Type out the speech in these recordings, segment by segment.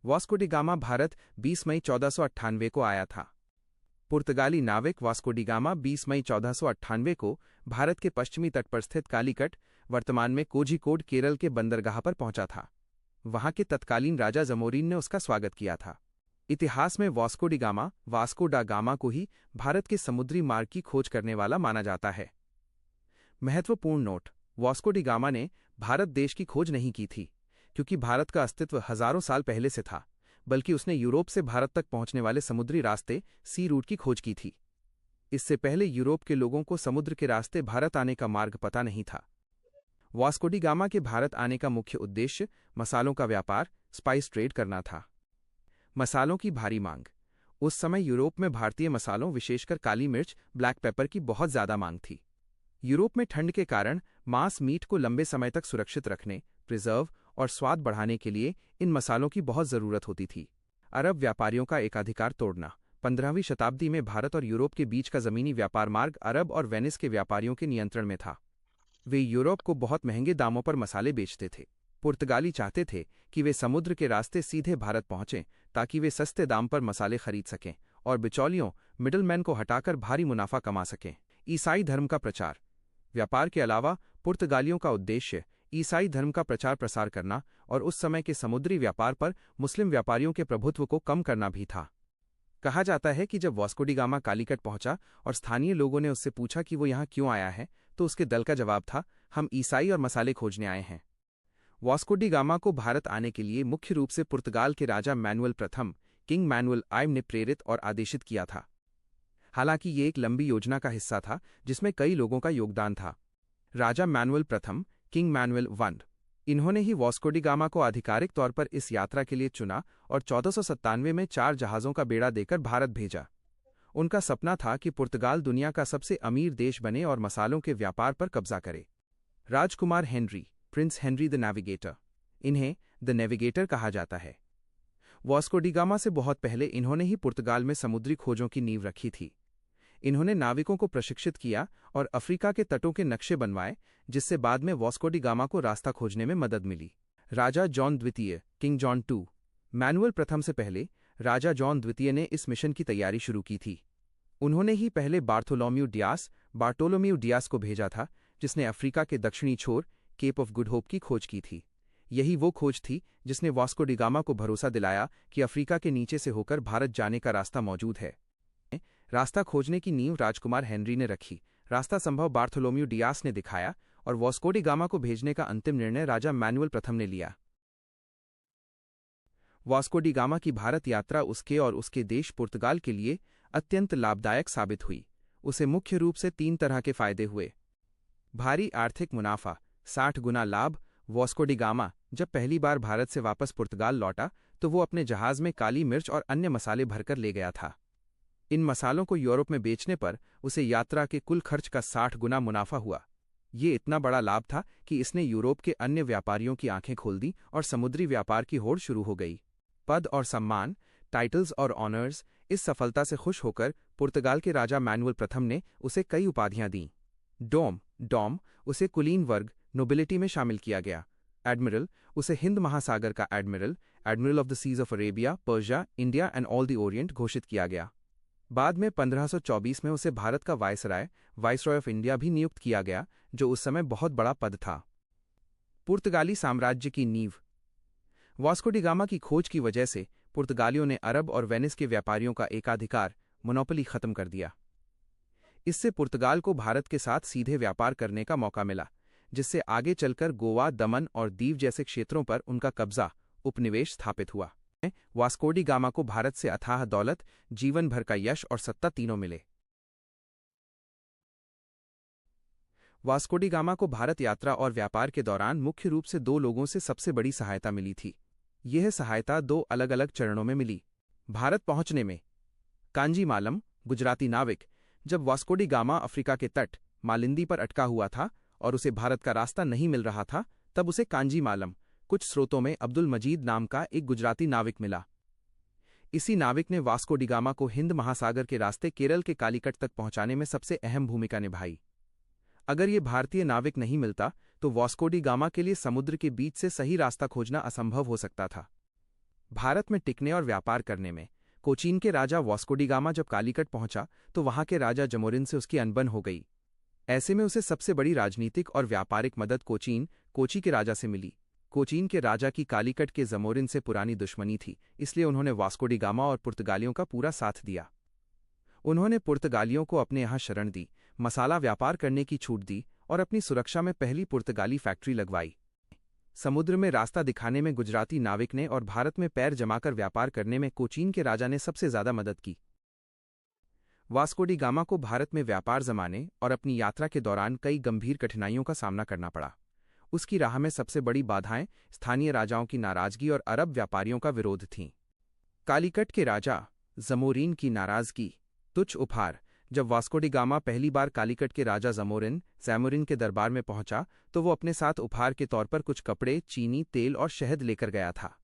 Vasco D gamma Bharat 20 मई 1498 को आया था। पुर्तगाली नाविक वास्को डी गामा 20 मई 1498 को भारत के पश्चिमी तट पर स्थित कालीकट, वर्तमान में कोझिकोड, केरल के बंदरगाह पर पहुंचा था। वहां के तत्कालीन राजा जमोरीन ने उसका स्वागत किया था। इतिहास में वास्को डा गामा को ही भारत के समुद्री मार्ग की खोज करने वाला माना जाता है। महत्वपूर्ण नोट: वास्को डी गामा ने भारत देश की खोज नहीं की थी, क्योंकि भारत का अस्तित्व हजारों साल पहले से था, बल्कि उसने यूरोप से भारत तक पहुंचने वाले समुद्री रास्ते सी रूट की खोज की थी। इससे पहले यूरोप के लोगों को समुद्र के रास्ते भारत आने का मार्ग पता नहीं था। वास्को डी गामा के भारत आने का मुख्य उद्देश्य मसालों का व्यापार, स्पाइस ट्रेड करना था। मसालों की भारी मांग: उस समय यूरोप में भारतीय मसालों, विशेषकर काली मिर्च, ब्लैक पेपर की बहुत ज्यादा मांग थी। यूरोप में ठंड के कारण मांस मीट को लंबे समय तक सुरक्षित रखने, प्रिजर्व और स्वाद बढ़ाने के लिए इन मसालों की बहुत जरूरत होती थी। अरब व्यापारियों का एकाधिकार तोड़ना: 15वीं शताब्दी में भारत और यूरोप के बीच का जमीनी व्यापार मार्ग अरब और वेनिस के व्यापारियों के नियंत्रण में था। वे यूरोप को बहुत महंगे दामों पर मसाले बेचते थे। पुर्तगाली चाहते थे कि वे समुद्र के रास्ते सीधे भारत पहुंचें, ताकि वे सस्ते दाम पर मसाले खरीद सकें और बिचौलियों, मिडलमैन को हटाकर भारी मुनाफा कमा सकें। ईसाई धर्म का प्रचार: व्यापार के अलावा पुर्तगालियों का उद्देश्य ईसाई धर्म का प्रचार प्रसार करना और उस समय के समुद्री व्यापार पर मुस्लिम व्यापारियों के प्रभुत्व को कम करना भी था। कहा जाता है कि जब वास्को डी गामा कालीकट पहुंचा और स्थानीय लोगों ने उससे पूछा कि वो यहाँ क्यों आया है, तो उसके दल का जवाब था, हम ईसाई और मसाले खोजने आए हैं। वास्को डी गामा को भारत आने के लिए मुख्य रूप से पुर्तगाल के राजा मैनुअल प्रथम, किंग मैनुअल I ने प्रेरित और आदेशित किया था। हालांकि ये एक लंबी योजना का हिस्सा था जिसमें कई लोगों का योगदान था। राजा मैनुअल प्रथम, किंग मैनुअल I, इन्होंने ही वास्को डी गामा को आधिकारिक तौर पर इस यात्रा के लिए चुना और 1497 में 4 जहाजों का बेड़ा देकर भारत भेजा। उनका सपना था कि पुर्तगाल दुनिया का सबसे अमीर देश बने और मसालों के व्यापार पर कब्जा करे। राजकुमार Henry, prince Henry the navigator, इन्हें द नेविगेटर कहा जाता है। वास्को डी गामा से बहुत पहले इन्होंने ही पुर्तगाल में समुद्री खोजों की नींव रखी थी। इन्होंने नाविकों को प्रशिक्षित किया और अफ्रीका के तटों के नक्शे बनवाए, जिससे बाद में वास्को डी गामा को रास्ता खोजने में मदद मिली। राजा जॉन द्वितीय, किंग जॉन II, मैनुअल प्रथम से पहले राजा जॉन द्वितीय ने इस मिशन की तैयारी शुरू की थी। उन्होंने ही पहले बार्टोलोम्यू डियास को भेजा था, जिसने अफ्रीका के दक्षिणी छोर केप ऑफ गुड होप की खोज की थी। यही वो खोज थी जिसने वास्को डी गामा को भरोसा दिलाया कि अफ्रीका के नीचे से होकर भारत जाने का रास्ता मौजूद है। रास्ता खोजने की नींव राजकुमार हेनरी ने रखी, रास्ता संभव बार्थोलोम्यू डियास ने दिखाया और वास्को डी गामा को भेजने का अंतिम निर्णय राजा मैनुअल प्रथम ने लिया। वास्को डी गामा की भारत यात्रा उसके और उसके देश पुर्तगाल के लिए अत्यंत लाभदायक साबित हुई। उसे मुख्य रूप से 3 तरह के फायदे हुए। भारी आर्थिक मुनाफा, 60 गुना लाभ: वास्को डी गामा जब पहली बार भारत से वापस पुर्तगाल लौटा तो वो अपने जहाज में काली मिर्च और अन्य मसाले भरकर ले गया था। इन मसालों को यूरोप में बेचने पर उसे यात्रा के कुल खर्च का 60 गुना मुनाफा हुआ। ये इतना बड़ा लाभ था कि इसने यूरोप के अन्य व्यापारियों की आंखें खोल दी और समुद्री व्यापार की होड़ शुरू हो गई। पद और सम्मान, टाइटल्स और ऑनर्स: इस सफलता से खुश होकर पुर्तगाल के राजा मैनुअल प्रथम ने उसे कई उपाधियां दीं। डॉम, उसे कुलीन वर्ग, नोबिलिटी में शामिल किया गया। एडमिरल, उसे हिंद महासागर का admiral of the seas of Arabia, Persia, India and all the orient घोषित किया गया। बाद में 1524 में उसे भारत का वाइसरॉय ऑफ इंडिया भी नियुक्त किया गया, जो उस समय बहुत बड़ा पद था। पुर्तगाली साम्राज्य की नींव: वास्को डी गामा की खोज की वजह से पुर्तगालियों ने अरब और वेनिस के व्यापारियों का एकाधिकार, मोनोपोली खत्म कर दिया। इससे पुर्तगाल को भारत के साथ सीधे व्यापार करने का मौका मिला, जिससे आगे चलकर गोवा, दमन और दीव जैसे क्षेत्रों पर उनका कब्जा, उपनिवेश स्थापित हुआ। वास्को डी गामा को भारत से अथाह दौलत, जीवन भर का यश और सत्ता तीनों मिले। वास्को डी गामा को भारत यात्रा और व्यापार के दौरान मुख्य रूप से 2 लोगों से सबसे बड़ी सहायता मिली थी। यह सहायता 2 अलग-अलग चरणों में मिली। भारत पहुंचने में: कांजी मालम, गुजराती नाविक, जब वास्को डी गामा अफ्रीका के तट मालिंदी पर अटका हुआ था और उसे भारत का रास्ता नहीं मिल रहा था, तब उसे कांजी मालम, कुछ स्रोतों में अब्दुल मजीद नाम का एक गुजराती नाविक मिला। इसी नाविक ने वास्को डी गामा को हिंद महासागर के रास्ते केरल के कालीकट तक पहुंचाने में सबसे अहम भूमिका निभाई। अगर ये भारतीय नाविक नहीं मिलता तो वास्को डी गामा के लिए समुद्र के बीच से सही रास्ता खोजना असंभव हो सकता था। भारत में टिकने और व्यापार करने में कोचीन के राजा वास्को डी गामा जब कालीकट पहुंचा तो वहां के राजा जमोरिन से उसकी अनबन हो गई। ऐसे में उसे सबसे बड़ी राजनीतिक और व्यापारिक मदद कोची के राजा से मिली। कोचीन के राजा की कालीकट के जमोरिन से पुरानी दुश्मनी थी, इसलिए उन्होंने वास्को डी गामा और पुर्तगालियों का पूरा साथ दिया। उन्होंने पुर्तगालियों को अपने यहाँ शरण दी, मसाला व्यापार करने की छूट दी और अपनी सुरक्षा में पहली पुर्तगाली फैक्ट्री लगवाई। समुद्र में रास्ता दिखाने में गुजराती नाविक ने और भारत में पैर जमाकर व्यापार करने में कोचीन के राजा ने सबसे ज्यादा मदद की। वास्को डी गामा को भारत में व्यापार जमाने और अपनी यात्रा के दौरान कई गंभीर कठिनाइयों का सामना करना पड़ा। उसकी राह में सबसे बड़ी बाधाएं स्थानीय राजाओं की नाराजगी और अरब व्यापारियों का विरोध थीं। कालीकट के राजा जमोरिन की नाराजगी। तुच्छ उपहार। जब वास्को डी गामा पहली बार कालीकट के राजा जैमुरिन के दरबार में पहुंचा तो वो अपने साथ उपहार के तौर पर कुछ कपड़े, चीनी, तेल और शहद लेकर गया था।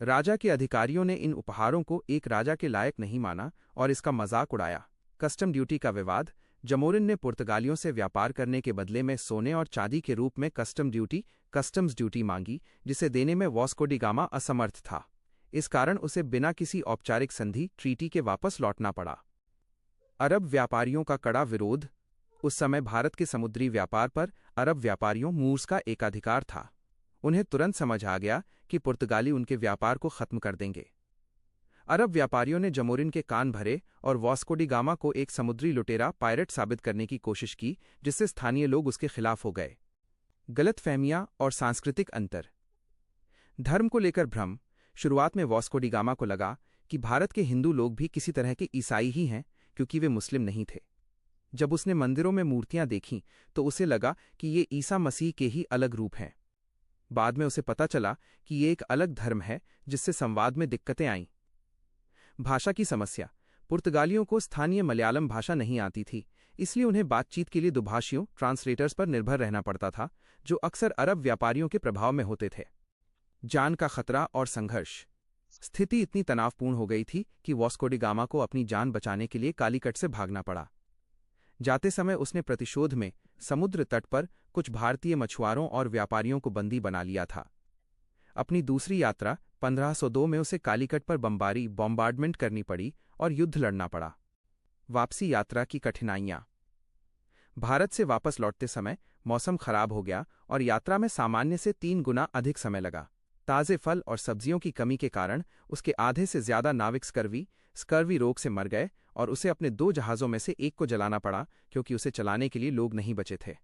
राजा के अधिकारियों ने इन उपहारों को एक राजा के लायक नहीं माना और इसका मजाक उड़ाया। कस्टम ड्यूटी का विवाद। जमोरिन ने पुर्तगालियों से व्यापार करने के बदले में सोने और चांदी के रूप में कस्टम्स ड्यूटी मांगी, जिसे देने में वास्को डी गामा असमर्थ था। इस कारण उसे बिना किसी औपचारिक संधि ट्रीटी के वापस लौटना पड़ा। अरब व्यापारियों का कड़ा विरोध। उस समय भारत के समुद्री व्यापार पर अरब व्यापारियों मूर्स का एकाधिकार था। उन्हें तुरंत समझ आ गया कि पुर्तगाली उनके व्यापार को खत्म कर देंगे। अरब व्यापारियों ने जमोरिन के कान भरे और वास्को डी गामा को एक समुद्री लुटेरा पायरेट साबित करने की कोशिश की, जिससे स्थानीय लोग उसके खिलाफ हो गए। गलतफहमियां और सांस्कृतिक अंतर। धर्म को लेकर भ्रम। शुरुआत में वास्को डी गामा को लगा कि भारत के हिंदू लोग भी किसी तरह के ईसाई ही हैं, क्योंकि वे मुस्लिम नहीं थे। जब उसने मंदिरों में मूर्तियां देखीं तो उसे लगा कि ये ईसा मसीह के ही अलग रूप हैं। बाद में उसे पता चला कि ये एक अलग धर्म है, जिससे संवाद में दिक्कतें आईं। भाषा की समस्या। पुर्तगालियों को स्थानीय मलयालम भाषा नहीं आती थी, इसलिए उन्हें बातचीत के लिए दुभाषियों ट्रांसलेटर्स पर निर्भर रहना पड़ता था, जो अक्सर अरब व्यापारियों के प्रभाव में होते थे। जान का खतरा और संघर्ष। स्थिति इतनी तनावपूर्ण हो गई थी कि वास्को डी गामा को अपनी जान बचाने के लिए कालीकट से भागना पड़ा। जाते समय उसने प्रतिशोध में समुद्र तट पर कुछ भारतीय मछुआरों और व्यापारियों को बंदी बना लिया था। अपनी दूसरी यात्रा 1502 में उसे कालीकट पर बॉम्बार्डमेंट करनी पड़ी और युद्ध लड़ना पड़ा। वापसी यात्रा की कठिनाइयां। भारत से वापस लौटते समय मौसम खराब हो गया और यात्रा में सामान्य से 3 गुना अधिक समय लगा। ताज़े फल और सब्जियों की कमी के कारण उसके आधे से ज्यादा नाविक स्कर्वी रोग से मर गए और उसे अपने 2 जहाज़ों में से एक को जलाना पड़ा, क्योंकि उसे चलाने के लिए लोग नहीं बचे थे।